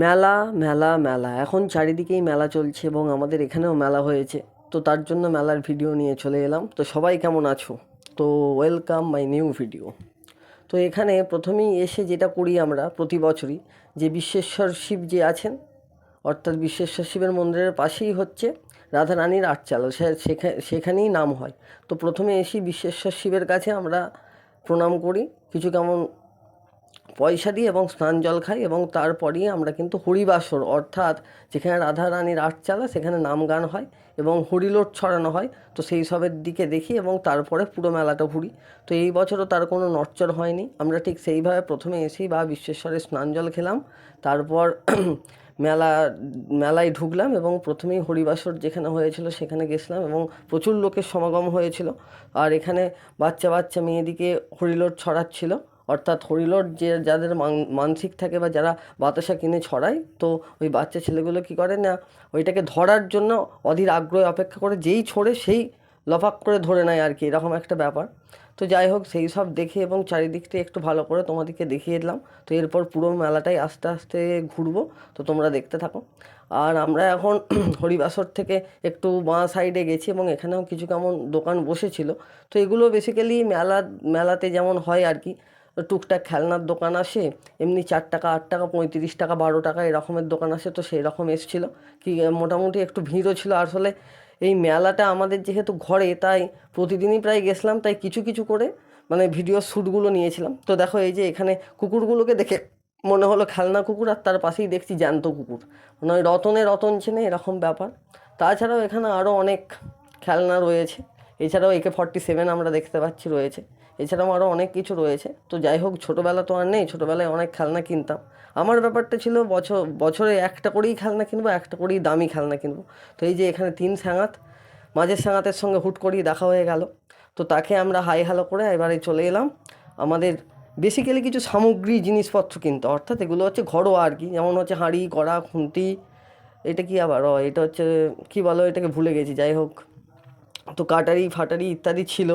মেলা মেলা মেলা এখন চারিদিকেই মেলা চলছে এবং আমাদের এখানেও মেলা হয়েছে। তো তার জন্য মেলার ভিডিও নিয়ে চলে এলাম। তো সবাই কেমন আছো? তো ওয়েলকাম মাই নিউ ভিডিও। তো এখানে প্রথমেই এসে যেটা করি আমরা প্রতি বছরই, যে বিশ্বেশ্বর শিব যে আছেন, অর্থাৎ বিশ্বেশ্বর শিবের মন্দিরের পাশেই হচ্ছে রাধারানীর আটচালা, সেখানেই নাম হয়। তো প্রথমে এসে বিশ্বেশ্বর শিবের কাছে আমরা প্রণাম করি, কিছু কেমন পয়সা দিই এবং স্নান জল খাই, এবং তারপরেই আমরা কিন্তু হরিবাসর, অর্থাৎ যেখানে রাধা রানীর আটচালা সেখানে নাম গান হয় এবং হরিলোট ছড়ানো হয়। তো সেই সবের দিকে দেখি এবং তারপরে পুরো মেলাটা ঘুরি। তো এই বছরও তার কোনো নড়চড় হয়নি। আমরা ঠিক সেইভাবে প্রথমে এসেই বা বিশ্বেশ্বরের স্নান জল খেলাম, তারপর মেলা মেলায় ঢুকলাম এবং প্রথমেই হরিবাসর যেখানে হয়েছিল সেখানে গেছিলাম এবং প্রচুর লোকের সমাগম হয়েছিল। আর এখানে বাচ্চা বাচ্চা মেয়েদিকে হরিলোট ছড়াচ্ছিল, অর্থাৎ হরিলোট যে যাদের মানসিক থাকে বা যারা বাতাসা কিনে ছড়ায়, তো ওই বাচ্চা ছেলেগুলো কী করে না, ওইটাকে ধরার জন্য অধীর আগ্রহে অপেক্ষা করে, যেই ছোড়ে সেই লফাক করে ধরে নেয় আর কি, এরকম একটা ব্যাপার। তো যাই হোক, সেই সব দেখে এবং চারিদিকটা একটু ভালো করে তোমাদেরকে দেখিয়ে দিলাম। তো এরপর পুরো মেলাটাই আস্তে আস্তে ঘুরবো, তো তোমরা দেখতে থাকো। আর আমরা এখন হরিবাসর থেকে একটু বাঁ সাইডে গেছি এবং এখানেও কিছু কেমন দোকান বসেছিল। তো এগুলো বেসিক্যালি মেলাতে যেমন হয় আর কি, টুকটাক খেলনার দোকান আসে, এমনি 4 টাকা, 8 টাকা, 35 টাকা, 12 টাকা এরকমের দোকান আসে। তো সেই রকম এসেছিলো কি, মোটামুটি একটু ভিড়ও ছিল। আসলে এই মেলাটা আমাদের যেহেতু ঘরে, তাই প্রতিদিনই প্রায় গেছিলাম, তাই কিছু কিছু করে মানে ভিডিও শ্যুটগুলো নিয়েছিলাম। তো দেখো, এই যে এখানে কুকুরগুলোকে দেখে মনে হলো খেলনা কুকুর, আর তার পাশেই দেখছি জ্যান্ত কুকুর, মানে ওই রতন চেনে এরকম ব্যাপার। তাছাড়াও এখানে আরও অনেক খেলনা রয়েছে। এছাড়াও AK-47 আমরা দেখতে পাচ্ছি রয়েছে। এছাড়াও আরও অনেক কিছু রয়েছে। তো যাই হোক, ছোটোবেলা তো আর নেই, ছোটোবেলায় অনেক খেলনা কিনতাম। আমার ব্যাপারটা ছিল বছরে একটা করেই খেলনা কিনবো, একটা করেই দামি খেলনা কিনবো। তো এই যে এখানে 3 স্যাঙাত, মাঝের স্যাঙাতের সঙ্গে হুট করেই দেখা হয়ে গেল। তো তাকে আমরা হাই হ্যালো করে এবারে চলে এলাম আমাদের বেসিক্যালি কিছু সামগ্রী জিনিসপত্র কিনতে, অর্থাৎ এগুলো হচ্ছে ঘরোয়া আর কি, যেমন হচ্ছে হাঁড়ি, কড়া, খুন্তি, এটা কি আবার এটা হচ্ছে কী বলো, এটাকে ভুলে গেছি। যাই হোক, তো কাটারি ফাটারি ইত্যাদি ছিল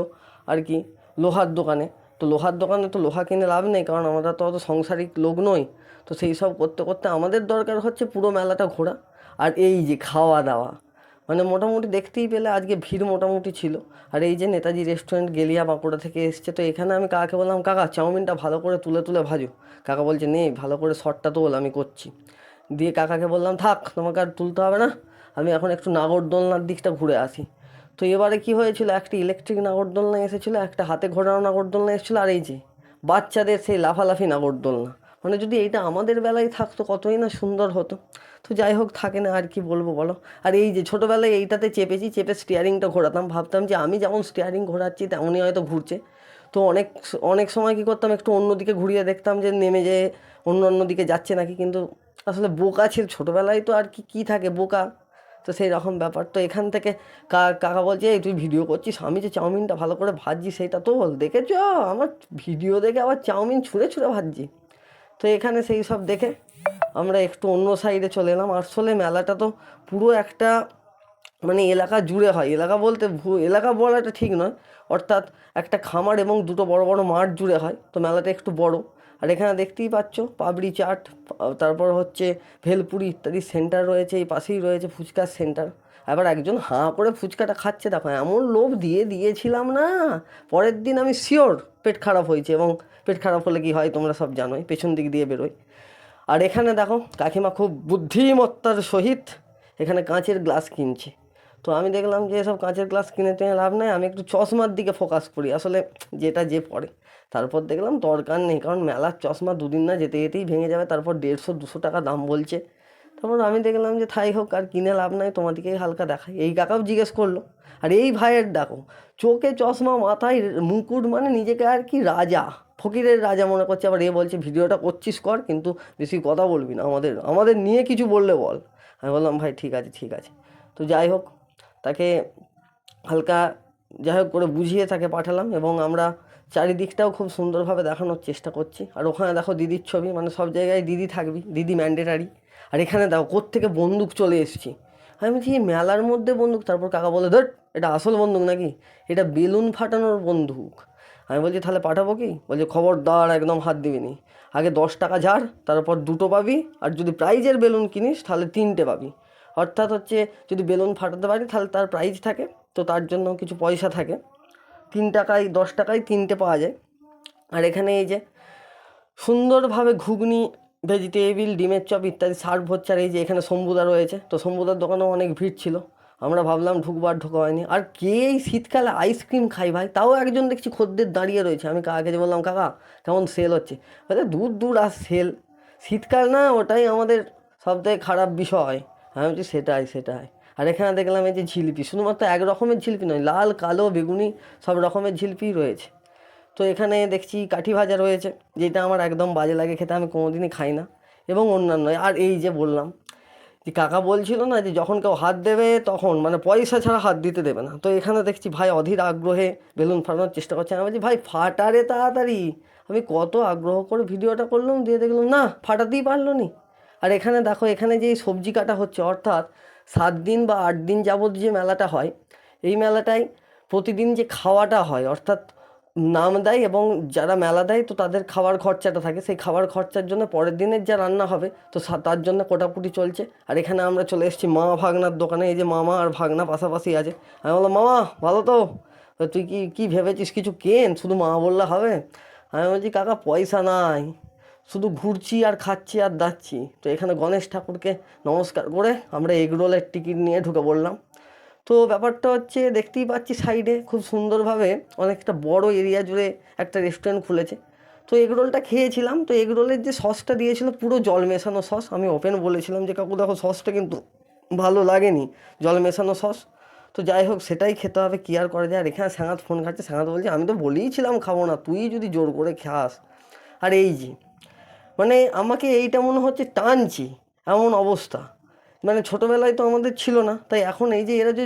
আর কি লোহার দোকানে। তো লোহার দোকানে তো লোহা কিনে লাভ নেই, কারণ আমরা তো অত সংসারিক লোক নই। তো সেই সব করতে করতে আমাদের দরকার হচ্ছে পুরো মেলাটা ঘোরা। আর এই যে খাওয়া দাওয়া, মানে মোটামুটি দেখতেই পেলে আজকে ভিড় মোটামুটি ছিল। আর এই যে নেতাজি রেস্টুরেন্ট গেলিয়া বাঁকুড়া থেকে এসছে, তো এখানে আমি কাকাকে বললাম, কাকা চাউমিনটা ভালো করে তুলে তুলে ভাজো। কাকা বলছে, নেই ভালো করে শর্টটা তোল, আমি করছি। দিয়ে কাকাকে বললাম, থাক তোমাকে আর তুলতে হবে না, আমি এখন একটু নাগরদোলনার দিকটা ঘুরে আসি। তো এবারে কি হয়েছিল, একটা ইলেকট্রিক নাগরদোলনা এসেছিলো, একটা হাতে ঘোরানো নাগরদোলনা এসেছিলো, আর এই যে বাচ্চাদের সেই লাফালাফি নাগরদোলনা, মানে যদি এইটা আমাদের বেলায় থাকতো কতই না সুন্দর হতো। তো যাই হোক, থাকে না, আর কি বলবো বলো। আর এই যে ছোটোবেলায় এইটাতে চেপে স্টিয়ারিংটা ঘোরাতাম, ভাবতাম যে আমি যেমন স্টিয়ারিং ঘোরাচ্ছি তেমনই হয়তো ঘুরছে। তো অনেক অনেক সময় কী করতাম, একটু অন্যদিকে ঘুরিয়ে দেখতাম যে নেমে যেয়ে অন্য দিকে যাচ্ছে নাকি, কিন্তু আসলে বোকা ছিল ছোটোবেলায়, তো আর কি থাকে, বোকা। তো সেই রকম ব্যাপার। তো এখান থেকে কাকা বলছে, এই তুই ভিডিও করছিস, আমি যে চাউমিনটা ভালো করে ভাজছি সেইটা তো বল, দেখেছ আমার ভিডিও দেখে আবার চাউমিন ছুঁড়ে ছুঁড়ে ভাজছি। তো এখানে সেই সব দেখে আমরা একটু অন্য সাইডে চলে এলাম। আসলে মেলাটা তো পুরো একটা মানে এলাকা জুড়ে হয়, এলাকা বলতে এলাকা বলাটা ঠিক নয়, অর্থাৎ একটা খামার এবং দুটো বড় বড় মাঠ জুড়ে হয়। তো মেলাটা একটু বড়। আর এখানে দেখতেই পাচ্ছ পাপড়ি চাট, তারপর হচ্ছে ভেলপুরি ইত্যাদি সেন্টার রয়েছে, এই পাশেই রয়েছে ফুচকার সেন্টার। এবার একজন হাঁ করে ফুচকাটা খাচ্ছে, দেখো এমন লোভ দিয়েছিলাম না, পরের দিন আমি শিওর পেট খারাপ হয়েছে, এবং পেট খারাপ হলে কি হয় তোমরা সব জানোই, পেছন দিক দিয়ে বেরোয়। আর এখানে দেখো কাকিমা খুব বুদ্ধিমত্তার সহিত এখানে কাঁচের গ্লাস কিনছে। তো আমি দেখলাম যে এসব কাঁচের গ্লাস কিনে টেনে লাভ নেই, আমি একটু চশমার দিকে ফোকাস করি, আসলে যেটা যে পড়ে। তারপর দেখলাম দরকার নেই, কারণ মেলার চশমা দুদিন না যেতে যেতেই ভেঙে যাবে, তারপর 150-200 টাকা দাম বলছে। তারপর আমি দেখলাম যে থাই হোক, আর কিনে লাভ নাই, তোমাদেরকেই হালকা দেখাই। এই কাকাও জিজ্ঞেস করলো, আর এই ভাইয়ের দেখো চোখে চশমা, মাথায় মুকুট, মানে নিজেকে আর কি রাজা, ফকিরের রাজা মনে করছে। আবার বলছে ভিডিওটা করছিস কর, কিন্তু বেশি কথা বলবি না, আমাদের নিয়ে কিছু বললে বল। আমি বললাম, ভাই ঠিক আছে ঠিক আছে। তো যাই হোক, তাকে হালকা যাই হোক করে বুঝিয়ে তাকে পাঠালাম, এবং আমরা চারিদিকটাও খুব সুন্দরভাবে দেখানোর চেষ্টা করছি। আর ওখানে দেখো দিদির ছবি, মানে সব জায়গায় দিদি থাকবি, দিদি ম্যান্ডেটারি। আর এখানে দেখো কোত্থেকে বন্দুক চলে এসেছি। আমি বলছি এই মেলার মধ্যে বন্দুক? তারপর কাকা বলে, ধর এটা আসল বন্দুক নাকি, এটা বেলুন ফাটানোর বন্দুক। আমি বলছি তাহলে পাঠাবো কি? বলছে খবরদার একদম হাত দিবি নি, আগে 10 টাকা ঝাড়, তারপর 2টো পাবি, আর যদি প্রাইজের বেলুন কিনিস তাহলে 3টে পাবি। অর্থাৎ হচ্ছে যদি বেলুন ফাটাতে পারি তাহলে তার প্রাইজ থাকে, তো তার জন্য কিছু পয়সা থাকে। 3 টাকায় 10 টাকায় 3টে পাওয়া যায়। আর এখানে এই যে সুন্দরভাবে ঘুগনি, ভেজিটেবিল, ডিমের চপ ইত্যাদি সার্ভ হচ্ছে। আর এই যে এখানে শম্ভুদা রয়েছে, তো শম্ভুদার দোকানেও অনেক ভিড় ছিল। আমরা ভাবলাম ঢুকবো, আর ঢোকা হয়নি। আর কে এই শীতকালে আইসক্রিম খাই ভাই, তাও একজন দেখছি খদ্দের দাঁড়িয়ে রয়েছে। আমি কাকাকে যে বললাম কাকা কেমন সেল হচ্ছে, বলে দূর দূর আর সেল, শীতকাল না ওটাই আমাদের সবথেকে খারাপ বিষয়। আমি বলছি সেটাই সেটাই। আর এখানে দেখলাম এই যে ঝিলিপি, শুধুমাত্র এক রকমের ঝিলিপি নয়, লাল কালো বেগুনি সব রকমের ঝিলিপি রয়েছে। তো এখানে দেখছি কাঠি ভাজা রয়েছে, যেটা আমার একদম বাজে লাগে খেতে, আমি কোনোদিনই খাই না। এবং অন্যান্য, আর এই যে বললাম যে কাকা বলছিল না যে যখন কেউ হাত দেবে তখন মানে পয়সা ছাড়া হাত দিতে দেবে না, তো এখানে দেখছি ভাই অধীর আগ্রহে বেলুন ফাটানোর চেষ্টা করছে। আমি বলছি ভাই ফাটারে তাড়াতাড়ি, আমি কত আগ্রহ করে ভিডিওটা করলাম, দিয়ে দেখলাম না ফাটাতেই পারলো নি। আর এখানে দেখো, এখানে যে সবজি কাটা হচ্ছে, অর্থাৎ 7 দিন বা 8 দিন যাবত যে মেলাটা হয়, এই মেলাটায় প্রতিদিন যে খাওয়াটা হয়, অর্থাৎ নাম দেয় এবং যারা মেলা দেয় তো তাদের খাওয়ার খরচাটা থাকে, সেই খাওয়ার খরচার জন্য পরের দিনের যা রান্না হবে তো তার জন্য কোটাকুটি চলছে। আর এখানে আমরা চলে এসেছি মামা ভাগনার দোকানে, এই যে মামা আর ভাগনা পাশাপাশি আছে। আমি বললাম মামা ভালো তো? তুই কি কি ভেবেছিস কিছু কেন, শুধু মামা বললে হবে? আমি বলছি কাকা পয়সা নাই, শুধু ঘুরছি আর খাচ্ছি আর দাচ্ছি। তো এখানে গণেশ ঠাকুরকে নমস্কার করে আমরা এগরোলের টিকিট নিয়ে ঢুকে পড়লাম। তো ব্যাপারটা হচ্ছে দেখতেই পাচ্ছি সাইডে খুব সুন্দরভাবে অনেকটা বড় এরিয়া জুড়ে একটা রেস্টুরেন্ট খুলেছে। তো এগরোলটা খেয়েছিলাম, তো এগরোলের যে সসটা দিয়েছিল পুরো জল মেশানো সস। আমি ওপেন বলেছিলাম যে কাকু দেখো সসটা কিন্তু ভালো লাগেনি, জল মেশানো সস। তো যাই হোক সেটাই খেতে হবে, কী আর করা যায়। আর এখানে সাঙাত ফোন খাচ্ছে, সাঙাত বলছে আমি তো বলেইছিলাম খাবো না, তুই যদি জোর করে খাস। আর এই যে মানে আমাকে এইটা মনে হচ্ছে টানছি, এমন অবস্থা। মানে ছোটোবেলায় তো আমাদের ছিল না, তাই এখন এই যে এরা যে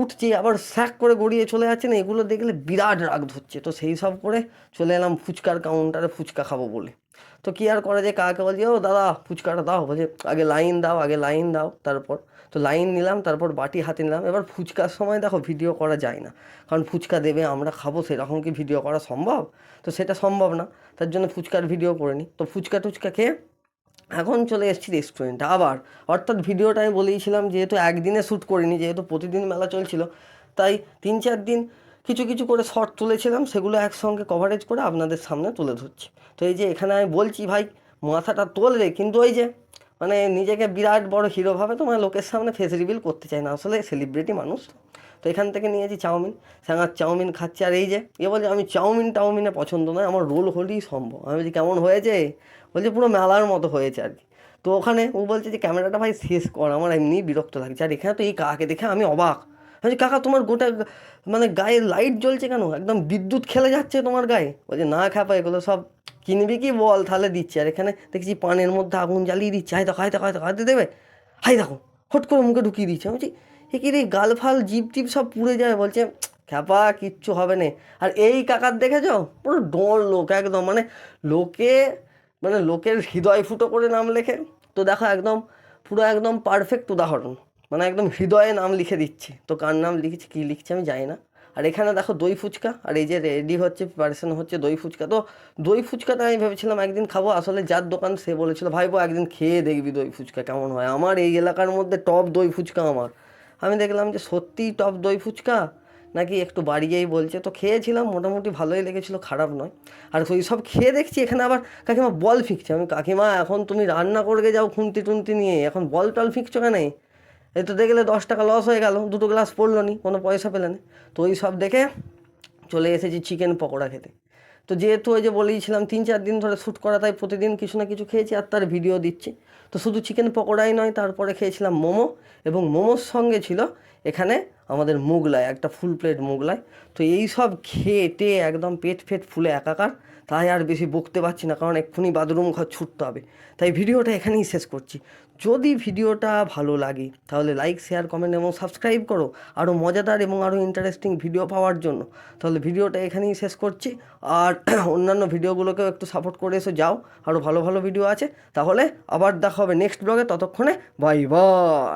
উঠছে আবার স্যাক করে গড়িয়ে চলে যাচ্ছে না, এগুলো দেখলে বিরাট রাগ ধরছে। তো সেই সব করে চলে এলাম ফুচকার কাউন্টারে ফুচকা খাবো বলে। তো কী আর করা যায়, কাকে বলছি ও দাদা ফুচকাটা দাও, বলছে আগে লাইন দাও, আগে লাইন দাও। তারপর তো লাইন নিলাম, তারপর বাটি হাতে নিলাম। এবার ফুচকার সময় দেখো ভিডিও করা যায় না, কারণ ফুচকা দেবে আমরা খাবো, সেরকম কি ভিডিও করা সম্ভব? তো সেটা সম্ভব না, তার জন্য ফুচকার ভিডিও করে নিই। তো ফুচকা টুচকা খেয়ে এখন চলে এসেছি রেস্টুরেন্টে আবার। অর্থাৎ ভিডিওটা আমি বলেইছিলাম যেহেতু একদিনে শ্যুট করিনি, যেহেতু প্রতিদিন মেলা চলছিল, তাই 3-4 দিন কিছু কিছু করে শর্ট তুলেছিলাম, সেগুলো একসঙ্গে কভারেজ করে আপনাদের সামনে তুলে ধরছি। তো এই যে এখানে আমি বলছি ভাই মাথাটা তোল রে, কিন্তু ওই যে মানে নিজেকে বিরাট বড় হিরো ভাবে তো মানে লোকের সামনে ফেস রিভিল করতে চাই না, আসলে সেলিব্রিটি মানুষ। তো এখান থেকে নিয়েছি চাউমিন, স্যাঙার চাউমিন খাচ্ছি। আর এই যে বলছে আমি চাউমিনে পছন্দ নয়, আমার রোল হলেই সম্ভব। আমি বলছি কেমন হয়েছে? বলছে পুরো মেলার মতো হয়েছে আর কি। তো ওখানে ও বলছে যে ক্যামেরাটা ভাই শেষ কর, আমার এমনি বিরক্ত লাগছে। আর এখানে তো এই কাকাকে দেখে আমি অবাক। আমি বলছি কাকা তোমার গোটা মানে গায়ে লাইট জ্বলছে কেন, একদম বিদ্যুৎ খেলে যাচ্ছে তোমার গায়ে। বলছে না খ্যাপা এগুলো সব কিনবি কি বল, তাহলে দিচ্ছি। আর এখানে দেখছি পানের মধ্যে আগুন জ্বালিয়ে দিচ্ছে, হাই দেখো হাই দেখো হাই দেখো, হাতে দেবে, হাই দেখো হট করে মুখে ঢুকিয়ে দিচ্ছে। আমি বলছি এ কি রে, গাল ফাল জিপ টিপ সব পুড়ে যায়। বলছে খ্যাপা কিচ্ছু হবে না। আর এই কাকার দেখেছো পুরো ডর লোক একদম, মানে লোকে মানে লোকের হৃদয় ফুটো করে নাম লেখে। তো দেখো একদম পুরো একদম পারফেক্ট উদাহরণ, মানে একদম হৃদয়ে নাম লিখে দিচ্ছে। তো কার নাম লিখেছে কী লিখছে আমি জানি না। আর এখানে দেখো দই ফুচকা, আর এই যে রেডি হচ্ছে প্রিপারেশন হচ্ছে দই ফুচকা। তো দই ফুচকাটা আমি ভেবেছিলাম একদিন খাবো, আসলে যার দোকান সে বলেছিল ভাইপো একদিন খেয়ে দেখবি দই ফুচকা কেমন হয়, আমার এই এলাকার মধ্যে টপ দই ফুচকা আমার। আমি দেখলাম যে সত্যিই টপ দই ফুচকা নাকি একটু বাড়িয়েই বলছে। তো খেয়েছিলাম, মোটামুটি ভালোই লেগেছিলো, খারাপ নয়। আর ওই সব খেয়ে দেখছি এখানে আবার কাকিমা বল ফিকছে। আমি কাকিমা এখন তুমি রান্না করবে যাও খুন্তি টুন্তি নিয়ে, এখন বল টল ফিকছো কেন? এই তো দেখলে 10 টাকা লস হয়ে গেল, 2টো গ্লাস পড়লো নি, কোনো পয়সা পেলে না। তো ওই সব দেখে চলে এসেছি চিকেন পকোড়া খেতে। তো যেহেতু ওই যে বলেইছিলাম 3-4 দিন ধরে শ্যুট করা, তাই প্রতিদিন কিছু না কিছু খেয়েছি আর তার ভিডিও দিচ্ছি। তো শুধু চিকেন পকোড়াই নয়, তারপরে খেয়েছিলাম মোমো, এবং মোমোর সঙ্গে ছিল এখানে আমাদের মোগলাই, একটা ফুল প্লেট মোগলাই। তো এই সব খেয়ে একদম পেট ফেট ফুলে একাকার। তাই আর বেশি বকতে পারছি না, কারণ এক্ষুনি বাথরুম ঘর ছুটতে হবে। তাই ভিডিওটা এখানেই শেষ করছি। যদি ভিডিওটা ভালো লাগে তাহলে লাইক শেয়ার কমেন্ট এবং সাবস্ক্রাইব করো আরও মজাদার এবং আরও ইন্টারেস্টিং ভিডিও পাওয়ার জন্য। তাহলে ভিডিওটা এখানেই শেষ করছি। আর অন্যান্য ভিডিওগুলোকেও একটু সাপোর্ট করে এসে যাও, আরও ভালো ভালো ভিডিও আছে। তাহলে আবার দেখা হবে নেক্সট ব্লগে, ততক্ষণে বাই বাই।